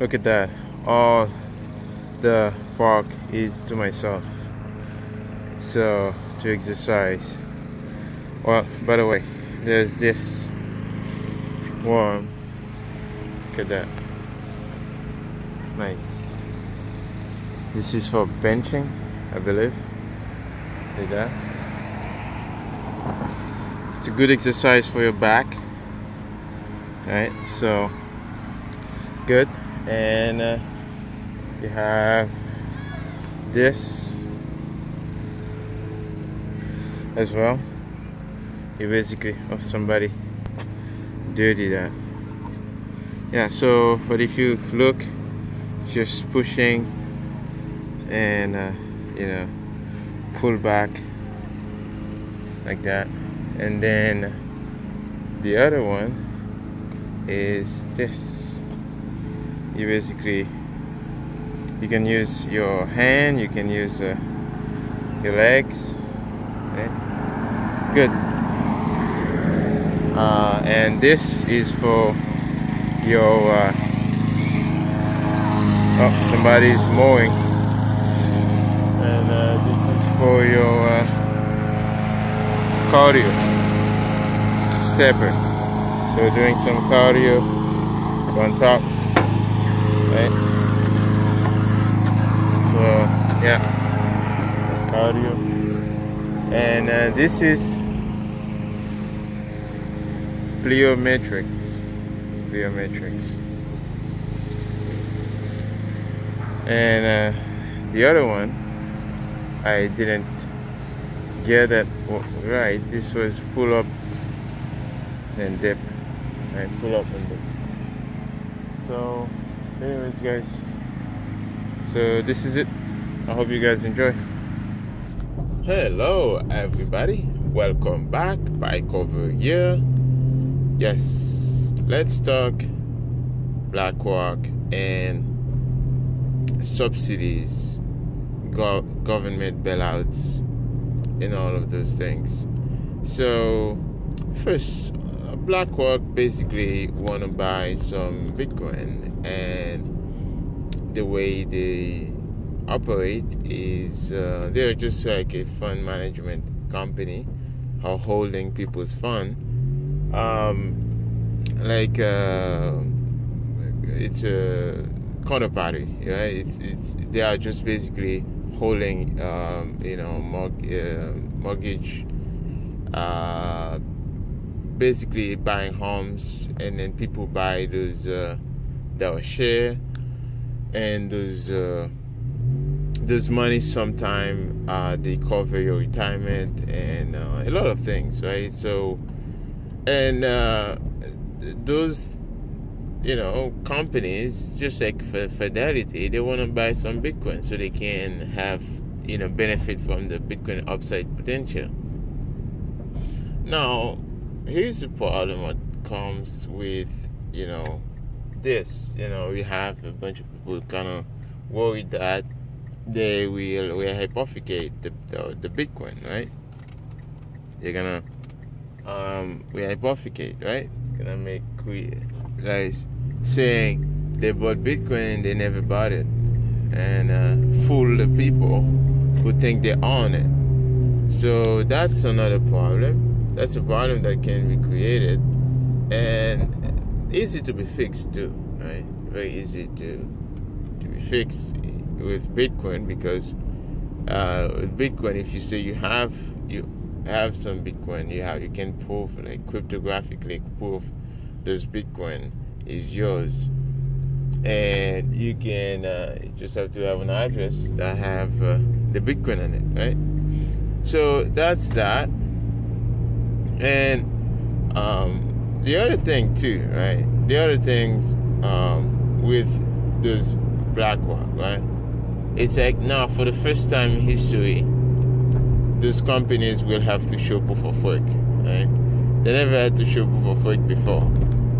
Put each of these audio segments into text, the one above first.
Look at that. All the park is to myself. So to exercise. Well, by the way, there's this one. Look at that. Nice. This is for benching, I believe. Like that. It's a good exercise for your back. Right, so good. And you have this as well. You basically, oh, somebody dirty that. Yeah, so but if you look, just pushing and you know, pull back like that. And then the other one is this. You basically, you can use your hand, you can use your legs. Okay. Good. And this is for your oh, somebody's mowing. And this is for your cardio stepper. So doing some cardio on top, right? So yeah, cardio. And this is plyometrics. And the other one, I didn't get it right. This was pull up and dip. And pull up and dip. So anyways guys, so this is it. I hope you guys enjoy. Hello everybody, welcome back. PieCover here. Yes, let's talk Blackrock and subsidies, government bailouts, and all of those things. So first, Blackrock basically want to buy some Bitcoin, and the way they operate is they're just like a fund management company or holding people's fund. It's a counterparty, right? They are just basically holding you know, mortgage, basically buying homes, and then people buy those that share, and those money sometime they cover your retirement and a lot of things, right? So and those, you know, companies just like Fidelity, they want to buy some Bitcoin so they can have, you know, benefit from the Bitcoin upside potential. Now here's the problem what comes with, you know, this. You know, we have a bunch of people kind of worried that they will hypothecate the Bitcoin, right? They're gonna we hypothecate, right? Gonna make guys saying they bought Bitcoin, they never bought it, and fool the people who think they own it. So that's another problem. That's a problem that can be created and easy to be fixed too, right? Very easy to be fixed with Bitcoin, because with Bitcoin, if you say you have some Bitcoin, you can prove, like cryptographically prove this Bitcoin is yours, and you can you just have to have an address that have the Bitcoin in it, right? So that's that. And the other thing too, right? The other things with this Blackrock, right? It's like now for the first time in history, those companies will have to show proof of work, right? They never had to show proof of work before.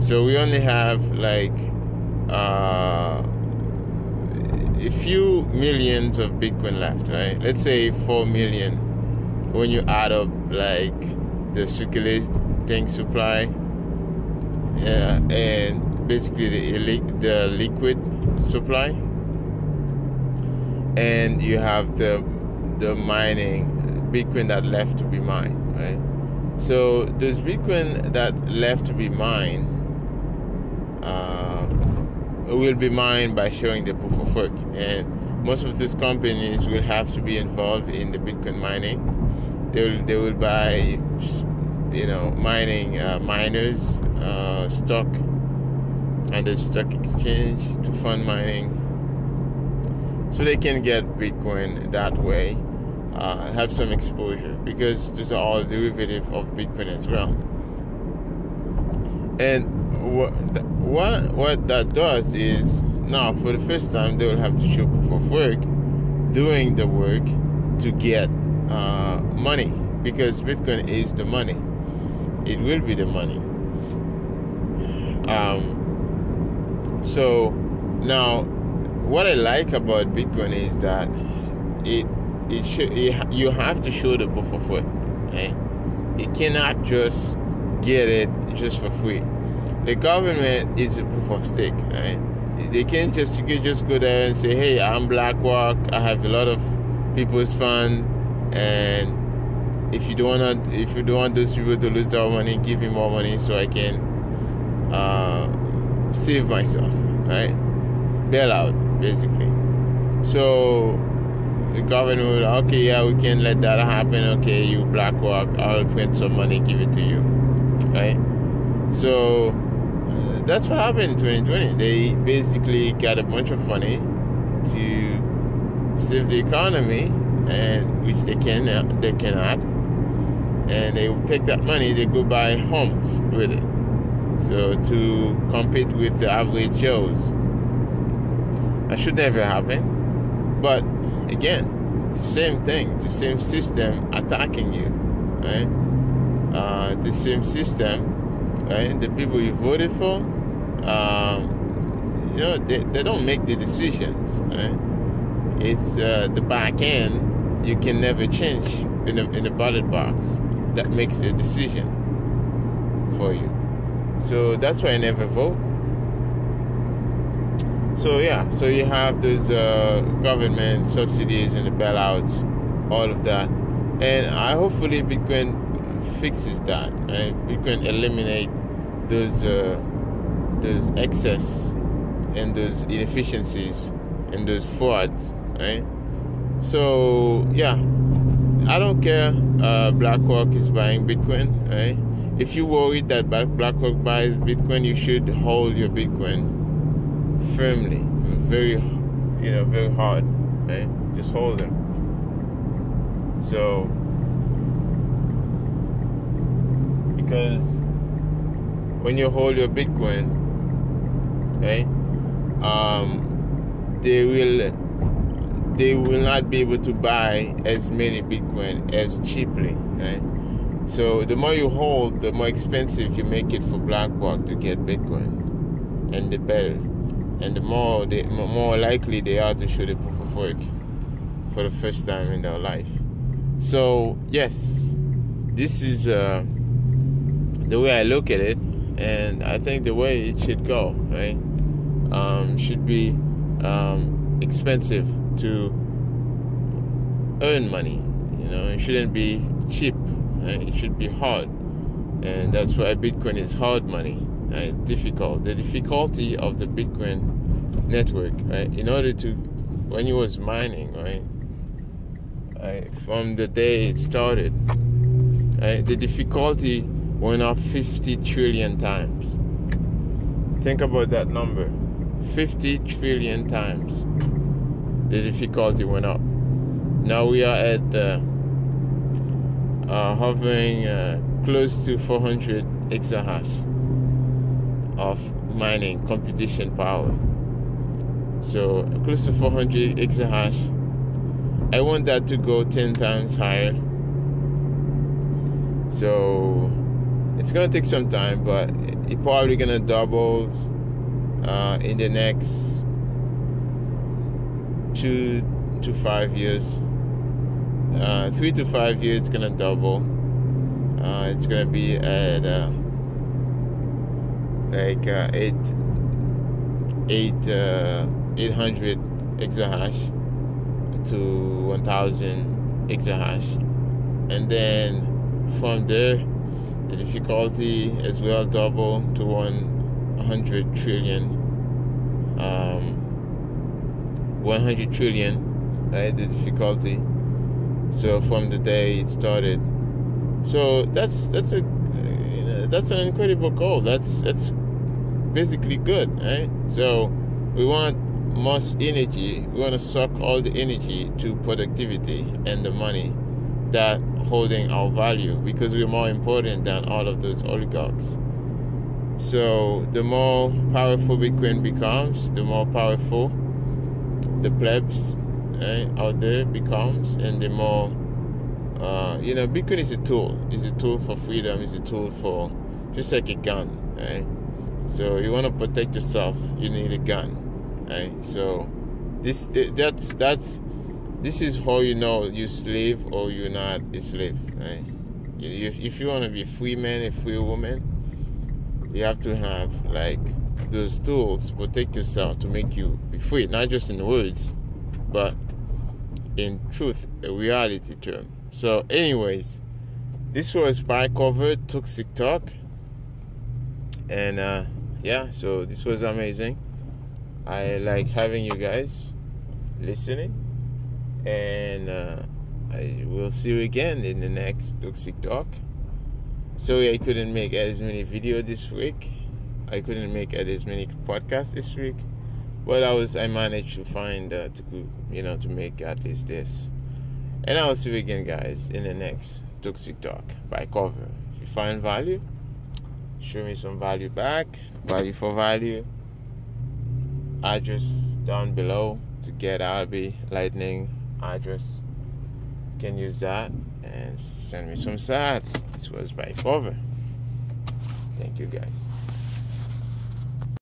So we only have like a few millions of Bitcoin left, right? Let's say 4 million when you add up like the circulating supply, yeah, and basically the liquid supply, and you have the mining Bitcoin that left to be mined, right? So those Bitcoin that left to be mined will be mined by showing the proof of work, and most of these companies will have to be involved in the Bitcoin mining. They will buy, mining miners, stock and the stock exchange to fund mining, so they can get Bitcoin that way, have some exposure, because these are all derivative of Bitcoin as well. And what that does is, now for the first time they will have to show proof of work, doing the work to get money, because Bitcoin is the money. It will be the money. So now, what I like about Bitcoin is that you have to show the proof of work, right? You cannot just get it just for free. The government is a proof of stake, right? You can just go there and say, hey, I'm Blackrock, I have a lot of people's fund, and if you don't want those people to lose their money, give me more money so I can save myself, right? Bail out, basically. So the government will, okay, yeah, we can let that happen. Okay, you Blackrock, I'll print some money, give it to you, right? So that's what happened in 2020. They basically got a bunch of money to save the economy, and which they cannot, and they take that money, they go buy homes with it, so to compete with the average Joes. That should never happen. But again, it's the same thing. It's the same system attacking you, right? The same system, right? The people you voted for, they don't make the decisions, right? It's the back end. You can never change in the ballot box that makes the decision for you. So that's why I never vote. So yeah, so you have those government subsidies and the bailouts, all of that, and hopefully Bitcoin fixes that, right? Bitcoin eliminate those excess and those inefficiencies and those frauds, right? So yeah, I don't care. BlackRock is buying Bitcoin, right? If you're worried that BlackRock buys Bitcoin, you should hold your Bitcoin firmly, very hard, right? Just hold them. So, because when you hold your Bitcoin, right, they will not be able to buy as many Bitcoin as cheaply, right? So the more you hold, the more expensive you make it for BlackRock to get Bitcoin, and the better, and the more likely they are to show the proof of work for the first time in their life. So yes, this is the way I look at it, and I think the way it should go, right? Should be expensive to earn money. It shouldn't be cheap, right? It should be hard, and that's why Bitcoin is hard money, right? Difficult. The difficulty of the Bitcoin network, right? In order to, when it was mining, right, from the day it started, right, the difficulty went up 50 trillion times. Think about that number. 50 trillion times the difficulty went up. Now we are at hovering close to 400 exahash of mining computation power. So close to 400 exahash. I want that to go 10 times higher. So it's gonna take some time, but it's probably gonna double in the next 2 to 5 years. 3 to 5 years, it's gonna double. It's gonna be at 8 800 exahash to 1000 exahash, and then from there the difficulty as well double to 100 trillion, 100 trillion, right? The difficulty. So from the day it started. So that's an incredible goal. That's basically good, right? So we want most energy. We want to suck all the energy to productivity and the money that holding our value, because we're more important than all of those oligarchs. So the more powerful Bitcoin becomes, the more powerful the plebs, right, out there becomes, and the more Bitcoin is a tool. It's a tool for freedom. It's a tool for, just like a gun, right? So you want to protect yourself, you need a gun, right? So this is how you know you're slave or you're not a slave, right? If you want to be a free man, a free woman, you have to have like those tools to protect yourself, to make you be free, not just in words, but in truth, a reality term. So anyways, this was PieCover Toxic Talk, and so this was amazing. I like having you guys listening, and I will see you again in the next Toxic Talk. Sorry I couldn't make as many videos this week. I couldn't make as many podcasts this week, but I managed to find to make at least this. And I will see you again, guys, in the next Toxic Talk PieCover. If you find value, show me some value back. Value for value. Address down below to get RB Lightning address. You can use that and send me some sats. This was PieCover. Thank you, guys.